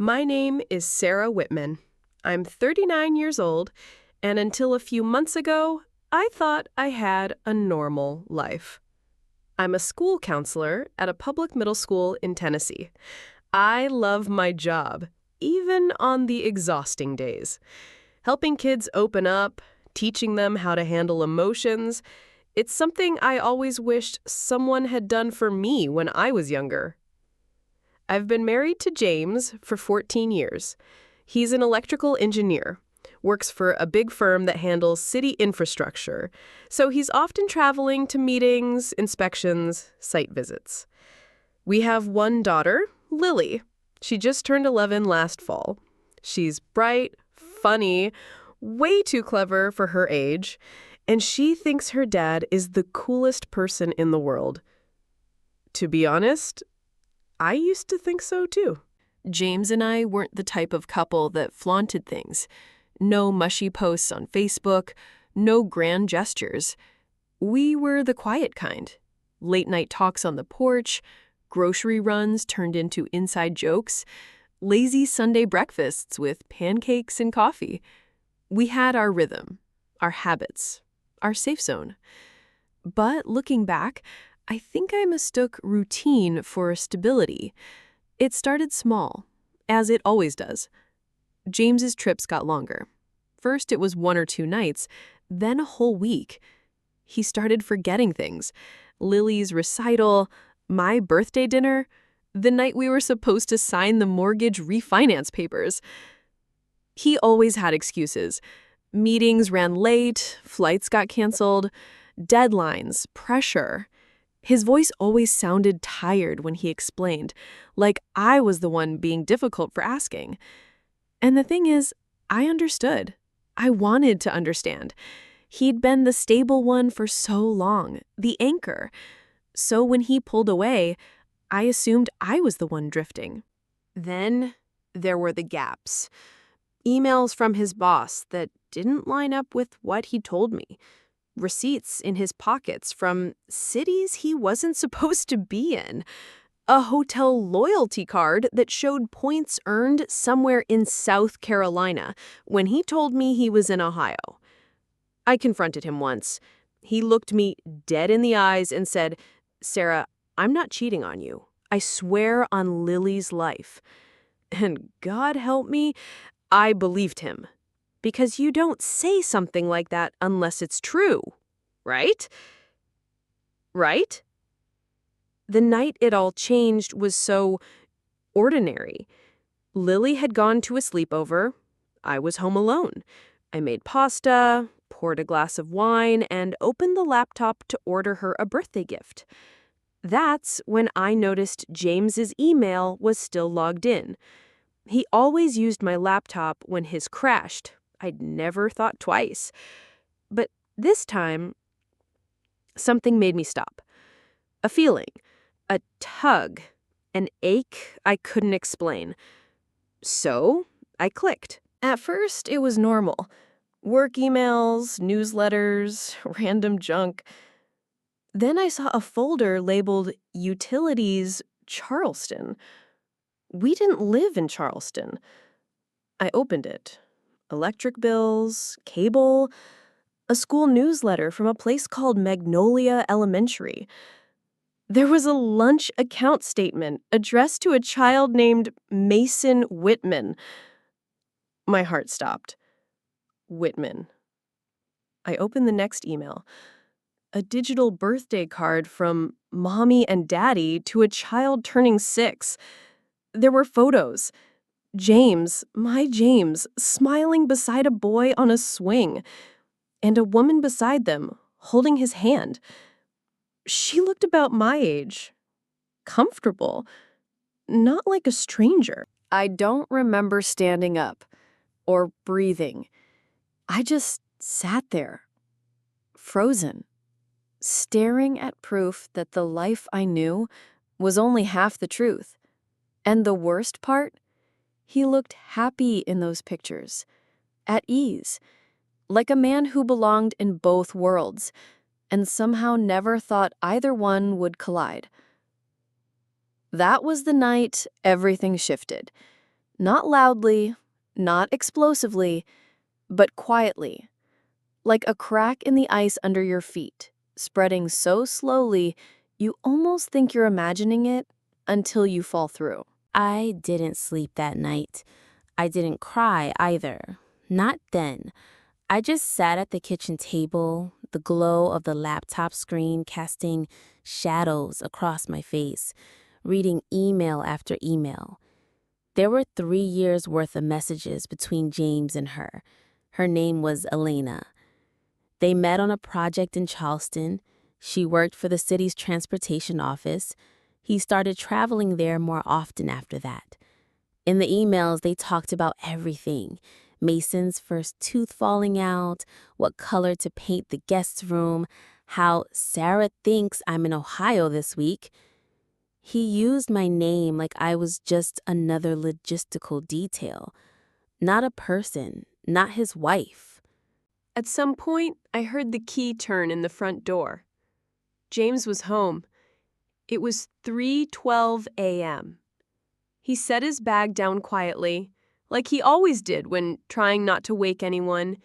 My name is Sarah Whitman. I'm 39 years old, and until a few months ago, I thought I had a normal life. I'm a school counselor at a public middle school in Tennessee. I love my job, even on the exhausting days. Helping kids open up, teaching them how to handle emotions, it's something I always wished someone had done for me when I was younger. I've been married to James for 14 years. He's an electrical engineer, works for a big firm that handles city infrastructure, so he's often traveling to meetings, inspections, site visits. We have one daughter, Lily. She just turned 11 last fall. She's bright, funny, way too clever for her age, and she thinks her dad is the coolest person in the world. To be honest, I used to think so too. James and I weren't the type of couple that flaunted things. No mushy posts on Facebook, no grand gestures. We were the quiet kind. Late-night talks on the porch, grocery runs turned into inside jokes, lazy Sunday breakfasts with pancakes and coffee. We had our rhythm, our habits, our safe zone. But looking back, I think I mistook routine for stability. It started small, as it always does. James's trips got longer. First it was 1 or 2 nights, then a whole week. He started forgetting things. Lily's recital, my birthday dinner, the night we were supposed to sign the mortgage refinance papers. He always had excuses. Meetings ran late, flights got canceled, deadlines, pressure. His voice always sounded tired when he explained, like I was the one being difficult for asking. And the thing is, I understood. I wanted to understand. He'd been the stable one for so long, the anchor. So when he pulled away, I assumed I was the one drifting. Then there were the gaps. Emails from his boss that didn't line up with what he told me. Receipts in his pockets from cities he wasn't supposed to be in. A hotel loyalty card that showed points earned somewhere in South Carolina when he told me he was in Ohio. I confronted him once. He looked me dead in the eyes and said, "Sarah, I'm not cheating on you. I swear on Lily's life." And God help me, I believed him. Because you don't say something like that unless it's true, right? Right? The night it all changed was so ordinary. Lily had gone to a sleepover. I was home alone. I made pasta, poured a glass of wine, and opened the laptop to order her a birthday gift. That's when I noticed James's email was still logged in. He always used my laptop when his crashed. I'd never thought twice. But this time, something made me stop. A feeling, a tug, an ache I couldn't explain. So I clicked. At first, it was normal. Work emails, newsletters, random junk. Then I saw a folder labeled Utilities Charleston. We didn't live in Charleston. I opened it. Electric bills, cable, a school newsletter from a place called Magnolia Elementary. There was a lunch account statement addressed to a child named Mason Whitman. My heart stopped. Whitman. I opened the next email. A digital birthday card from Mommy and Daddy to a child turning 6. There were photos. James, my James, smiling beside a boy on a swing, and a woman beside them, holding his hand. She looked about my age. Comfortable. Not like a stranger. I don't remember standing up or breathing. I just sat there, frozen, staring at proof that the life I knew was only half the truth. And the worst part? He looked happy in those pictures, at ease, like a man who belonged in both worlds, and somehow never thought either one would collide. That was the night everything shifted. Not loudly, not explosively, but quietly, like a crack in the ice under your feet, spreading so slowly you almost think you're imagining it until you fall through. I didn't sleep that night. I didn't cry either. Not then. I just sat at the kitchen table, the glow of the laptop screen casting shadows across my face, reading email after email. There were 3 years worth of messages between James and her. Her name was Elena. They met on a project in Charleston. She worked for the city's transportation office. He started traveling there more often after that. In the emails, they talked about everything. Mason's first tooth falling out, what color to paint the guest room, how Sarah thinks I'm in Ohio this week. He used my name like I was just another logistical detail. Not a person, not his wife. At some point, I heard the key turn in the front door. James was home. It was 3:12 a.m. He set his bag down quietly, like he always did when trying not to wake anyone.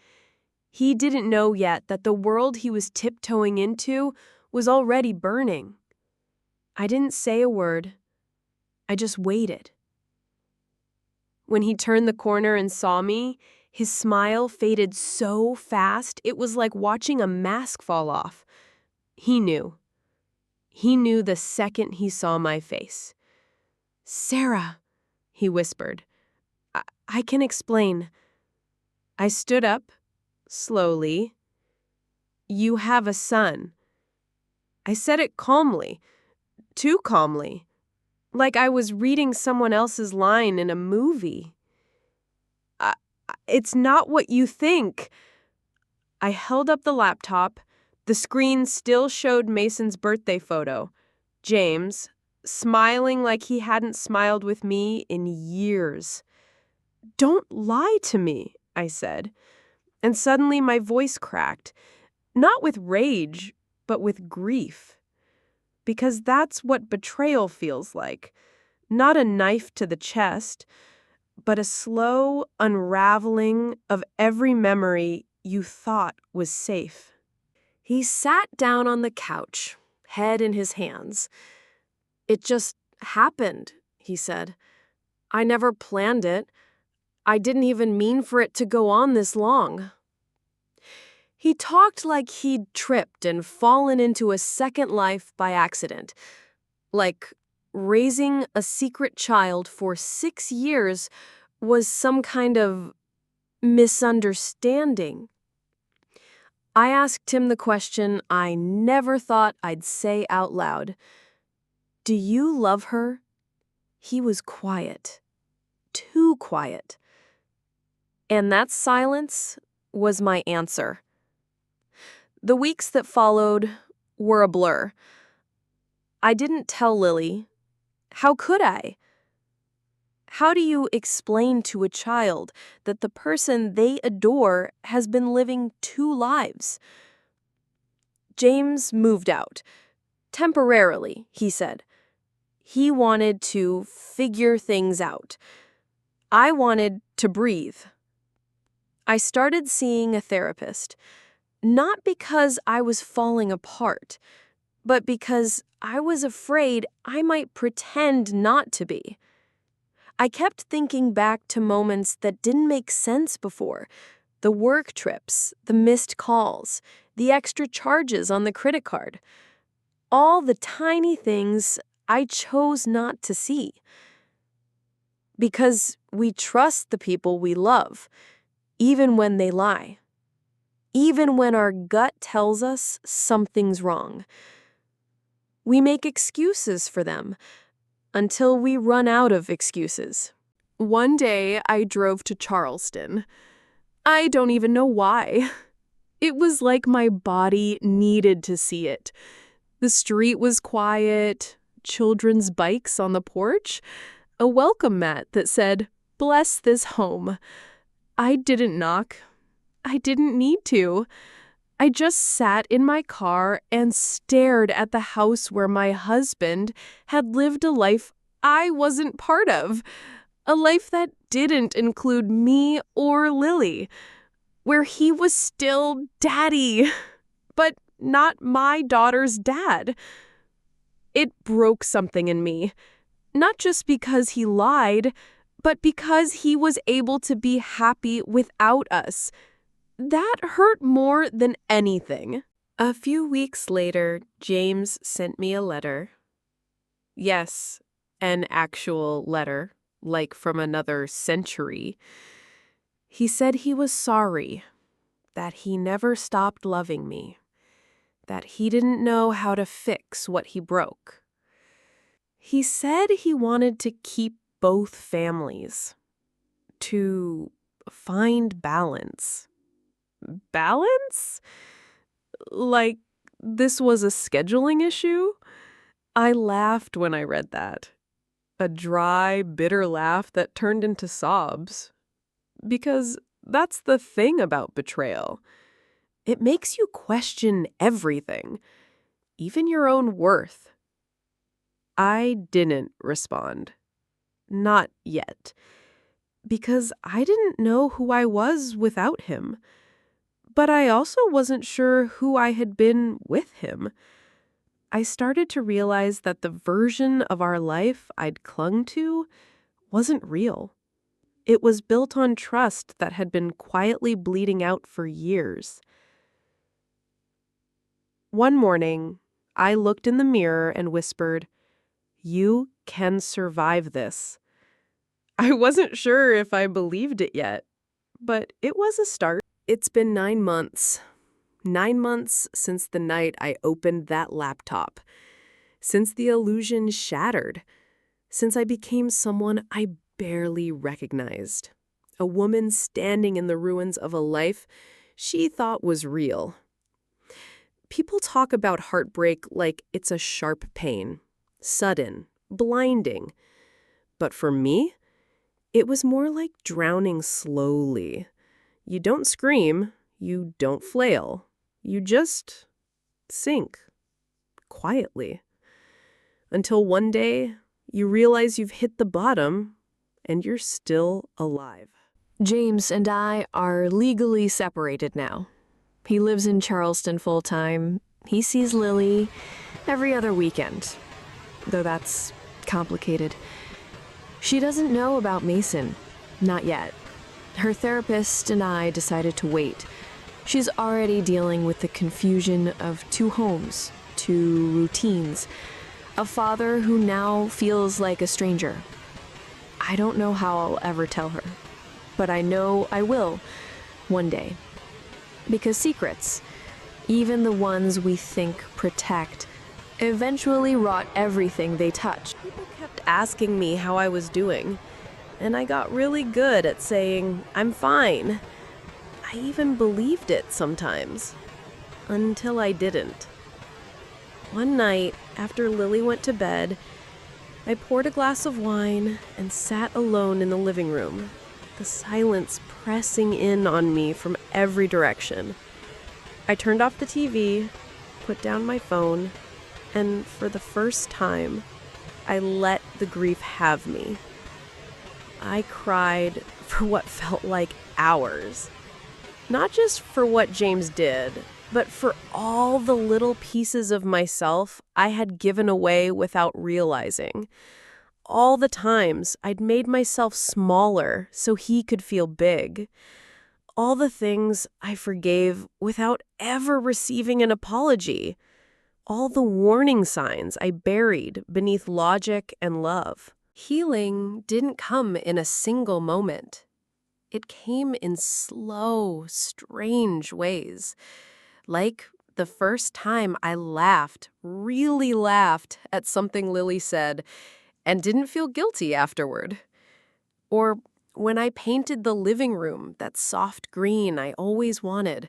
He didn't know yet that the world he was tiptoeing into was already burning. I didn't say a word. I just waited. When he turned the corner and saw me, his smile faded so fast it was like watching a mask fall off. He knew. He knew the second he saw my face. "Sarah," he whispered. I can explain." I stood up, slowly. "You have a son." I said it calmly, too calmly, like I was reading someone else's line in a movie. It's not what you think." I held up the laptop. The screen still showed Mason's birthday photo. James, smiling like he hadn't smiled with me in years. "Don't lie to me," I said. And suddenly my voice cracked, not with rage, but with grief. Because that's what betrayal feels like. Not a knife to the chest, but a slow unraveling of every memory you thought was safe. He sat down on the couch, head in his hands. "It just happened," he said. "I never planned it. I didn't even mean for it to go on this long." He talked like he'd tripped and fallen into a second life by accident. Like raising a secret child for 6 years was some kind of misunderstanding. I asked him the question I never thought I'd say out loud. "Do you love her?" He was quiet. Too quiet. And that silence was my answer. The weeks that followed were a blur. I didn't tell Lily. How could I? How do you explain to a child that the person they adore has been living 2 lives? James moved out. Temporarily, he said. He wanted to figure things out. I wanted to breathe. I started seeing a therapist, not because I was falling apart, but because I was afraid I might pretend not to be. I kept thinking back to moments that didn't make sense before. The work trips, the missed calls, the extra charges on the credit card. All the tiny things I chose not to see. Because we trust the people we love, even when they lie. Even when our gut tells us something's wrong. We make excuses for them until we run out of excuses. One day, I drove to Charleston. I don't even know why. It was like my body needed to see it. The street was quiet, children's bikes on the porch, a welcome mat that said, "Bless this home." I didn't knock. I didn't need to. I just sat in my car and stared at the house where my husband had lived a life I wasn't part of, a life that didn't include me or Lily, where he was still daddy, but not my daughter's dad. It broke something in me, not just because he lied, but because he was able to be happy without us. That hurt more than anything. A few weeks later, James sent me a letter. Yes, an actual letter, like from another century. He said he was sorry, that he never stopped loving me, that he didn't know how to fix what he broke. He said he wanted to keep both families, to find balance. Balance? Like this was a scheduling issue? I laughed when I read that. A dry, bitter laugh that turned into sobs. Because that's the thing about betrayal. It makes you question everything, even your own worth. I didn't respond. Not yet. Because I didn't know who I was without him. But I also wasn't sure who I had been with him. I started to realize that the version of our life I'd clung to wasn't real. It was built on trust that had been quietly bleeding out for years. One morning, I looked in the mirror and whispered, "You can survive this." I wasn't sure if I believed it yet, but it was a start. It's been 9 months. 9 months since the night I opened that laptop. Since the illusion shattered. Since I became someone I barely recognized. A woman standing in the ruins of a life she thought was real. People talk about heartbreak like it's a sharp pain. Sudden. Blinding. But for me, it was more like drowning slowly. You don't scream. You don't flail. You just sink. Quietly. Until one day, you realize you've hit the bottom and you're still alive. James and I are legally separated now. He lives in Charleston full-time. He sees Lily every other weekend, though that's complicated. She doesn't know about Mason, not yet. Her therapist and I decided to wait. She's already dealing with the confusion of 2 homes, 2 routines, a father who now feels like a stranger. I don't know how I'll ever tell her, but I know I will one day. Because secrets, even the ones we think protect, eventually rot everything they touch. People kept asking me how I was doing, and I got really good at saying, "I'm fine." I even believed it sometimes, until I didn't. One night, after Lily went to bed, I poured a glass of wine and sat alone in the living room, the silence pressing in on me from every direction. I turned off the TV, put down my phone, and for the first time, I let the grief have me. I cried for what felt like hours. Not just for what James did, but for all the little pieces of myself I had given away without realizing. All the times I'd made myself smaller so he could feel big. All the things I forgave without ever receiving an apology. All the warning signs I buried beneath logic and love. Healing didn't come in a single moment. It came in slow, strange ways. Like the first time I laughed, really laughed at something Lily said and didn't feel guilty afterward. Or when I painted the living room that soft green I always wanted,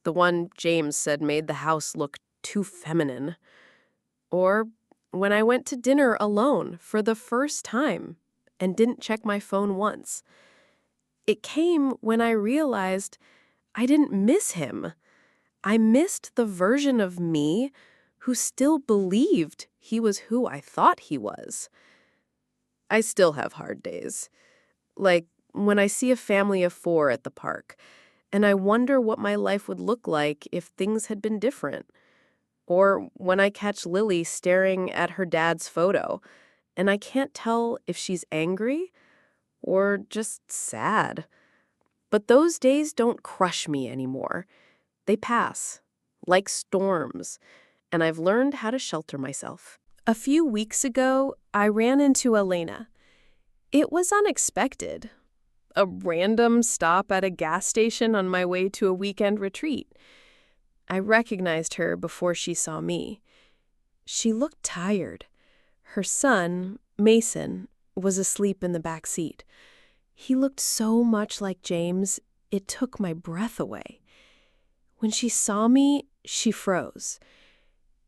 the one James said made the house look too feminine. Or when I went to dinner alone for the first time and didn't check my phone once. It came when I realized I didn't miss him. I missed the version of me who still believed he was who I thought he was. I still have hard days. Like when I see a family of 4 at the park, and I wonder what my life would look like if things had been different. Or when I catch Lily staring at her dad's photo, and I can't tell if she's angry or just sad. But those days don't crush me anymore. They pass, like storms, and I've learned how to shelter myself. A few weeks ago, I ran into Elena. It was unexpected. A random stop at a gas station on my way to a weekend retreat. I recognized her before she saw me. She looked tired. Her son, Mason, was asleep in the back seat. He looked so much like James, it took my breath away. When she saw me, she froze.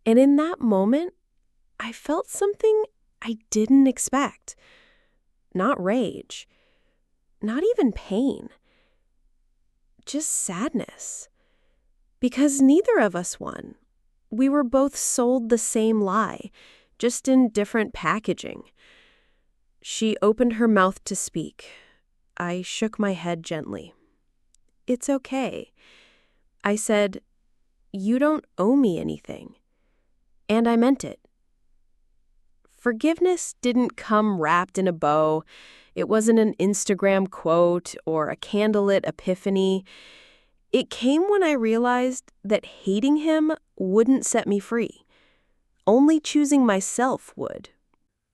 And in that moment, I felt something I didn't expect. Not rage. Not even pain. Just sadness. Because neither of us won. We were both sold the same lie, just in different packaging. She opened her mouth to speak. I shook my head gently. It's okay. I said, you don't owe me anything. And I meant it. Forgiveness didn't come wrapped in a bow. It wasn't an Instagram quote or a candlelit epiphany. It came when I realized that hating him wouldn't set me free. Only choosing myself would.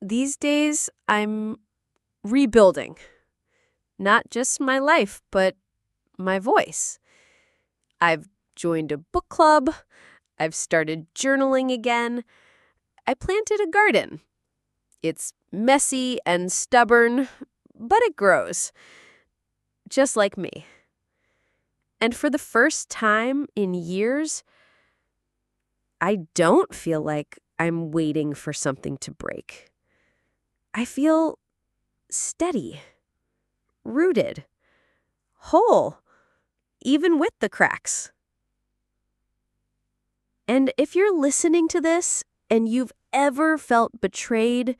These days, I'm rebuilding. Not just my life, but my voice. I've joined a book club. I've started journaling again. I planted a garden. It's messy and stubborn, but it grows. Just like me. And for the first time in years, I don't feel like I'm waiting for something to break. I feel steady, rooted, whole, even with the cracks. And if you're listening to this and you've ever felt betrayed,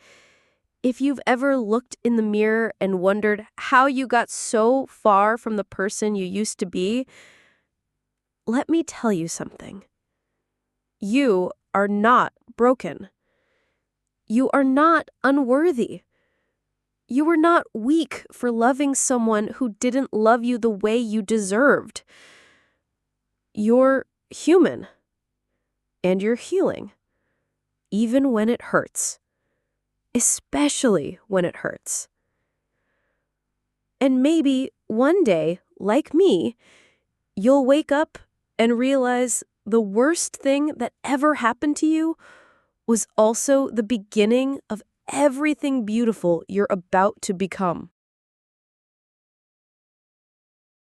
if you've ever looked in the mirror and wondered how you got so far from the person you used to be, let me tell you something. You are not broken. You are not unworthy. You were not weak for loving someone who didn't love you the way you deserved. You're human. And you're healing. Even when it hurts. Especially when it hurts. And maybe one day, like me, you'll wake up and realize the worst thing that ever happened to you was also the beginning of everything beautiful you're about to become.